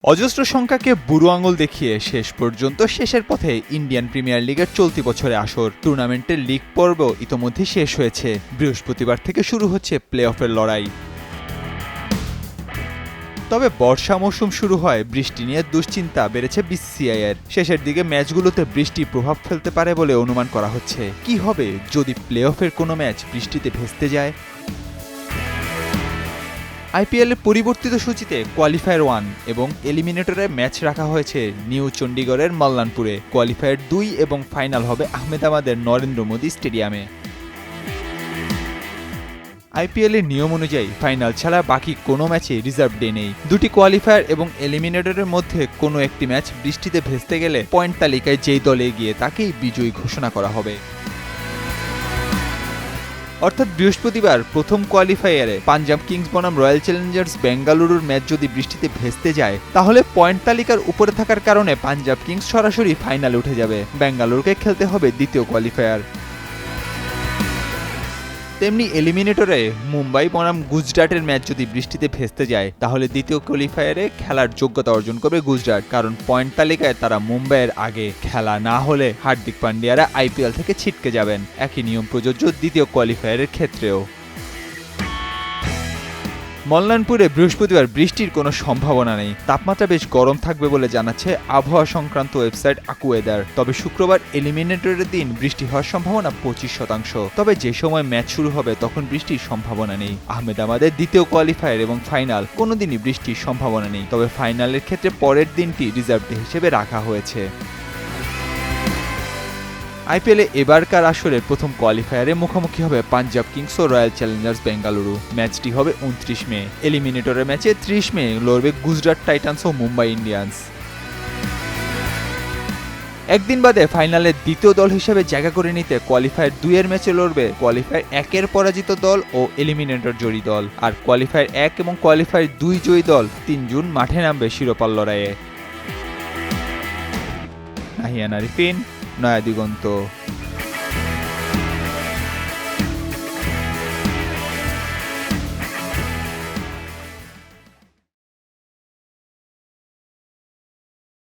অজস্র সংখ্যাকে বুড়ো আঙুল দেখিয়ে শেষ পর্যন্ত শেষের পথে ইন্ডিয়ান প্রিমিয়ার লিগের চলতি বছরে আসর টুর্নামেন্টের লিগ পর্ব ইতোমধ্যে শেষ হয়েছে। বৃহস্পতিবার থেকে শুরু হচ্ছে প্লে অফের লড়াই। তবে বর্ষা মৌসুম শুরু হয় বৃষ্টি নিয়ে দুশ্চিন্তা বেড়েছে বিসিসিআই এর। শেষের দিকে ম্যাচগুলোতে বৃষ্টি প্রভাব ফেলতে পারে বলে অনুমান করা হচ্ছে। কি হবে যদি প্লে অফের কোনো ম্যাচ বৃষ্টিতে ভেস্তে যায়? আইপিএল এর পরিবর্তিত সূচিতে কোয়ালিফায়ার 1 এবং এলিমিনেটরে ম্যাচ রাখা হয়েছে নিউ চণ্ডীগড়ের মল্লানপুরে। কোয়ালিফায়ার 2 এবং ফাইনাল হবে আহমেদাবাদের নরেন্দ্র মোদী স্টেডিয়ামে। আইপিএল এর নিয়ম অনুযায়ী ফাইনাল ছাড়া বাকি কোনো ম্যাচে রিজার্ভ ডে নেই। দুটি কোয়ালিফায়ার এবং এলিমিনেটরের মধ্যে কোনো একটি ম্যাচ বৃষ্টিতে ভেস্তে গেলে পয়েন্ট তালিকায় যেই দলে এগিয়ে তাকেই বিজয়ী ঘোষণা করা হবে। অর্থাৎ বৃহস্পতিবার প্রথম কোয়ালিফায়ারে পাঞ্জাব কিংস বনাম রয়্যাল চ্যালেঞ্জার্স বেঙ্গালুরুর ম্যাচ যদি বৃষ্টিতে ভেস্তে যায় তাহলে পয়েন্ট তালিকার উপরে থাকার কারণে পাঞ্জাব কিংস সরাসরি ফাইনালে উঠে যাবে। বেঙ্গালুরুকে খেলতে হবে দ্বিতীয় কোয়ালিফায়ার। তেমনি এলিমিনেটরে মুম্বাই বনাম গুজরাটের ম্যাচ যদি বৃষ্টিতে ভেস্তে যায় তাহলে দ্বিতীয় কোয়ালিফায়ারে খেলার যোগ্যতা অর্জন করবে গুজরাট, কারণ পয়েন্ট তালিকায় তারা মুম্বাইয়ের আগে। খেলা না হলে হার্দিক পান্ডিয়ারা আইপিএল থেকে ছিটকে যাবেন। একই নিয়ম প্রযোজ্য দ্বিতীয় কোয়ালিফায়ারের ক্ষেত্রেও। মল্লানপুরে বৃহস্পতিবার বৃষ্টির কোনো সম্ভাবনা নেই। তাপমাত্রা বেশ গরম থাকবে বলে জানাচ্ছে আবহাওয়া সংক্রান্ত ওয়েবসাইট আকুয়েদার। তবে শুক্রবার এলিমিনেটরের দিন বৃষ্টি হওয়ার সম্ভাবনা 25%। তবে যে সময় ম্যাচ শুরু হবে তখন বৃষ্টির সম্ভাবনা নেই। আহমেদাবাদের দ্বিতীয় কোয়ালিফায়ার এবং ফাইনাল কোনোদিনই বৃষ্টির সম্ভাবনা নেই। তবে ফাইনালের ক্ষেত্রে পরের দিনটি রিজার্ভ ডে হিসেবে রাখা হয়েছে। আইপিএলে এবারকার আসরের প্রথম কোয়ালিফায়ারে মুখোমুখি হবে পাঞ্জাব কিংস ও রয়্যাল চ্যালেঞ্জার্স বেঙ্গালুরু। ম্যাচটি হবে 29 মে। এলিমিনেটরের ম্যাচে 30 মে লড়বে গুজরাট টাইটান্স ও মুম্বাই ইন্ডিয়ান্স। একদিন বাদে ফাইনালের দ্বিতীয় দল হিসেবে জায়গা করে নিতে কোয়ালিফায়ার 2 এর ম্যাচে লড়বে কোয়ালিফায়ার 1 এর পরাজিত দল ও এলিমিনেটর জয়ী দল। আর কোয়ালিফায়ার 1 এবং কোয়ালিফায়ার 2 জয়ী দল 3 জুন মাঠে নামবে শিরোপার লড়াইয়ে। নাহিয়ান আরিফিন, নয়া দিগন্ত।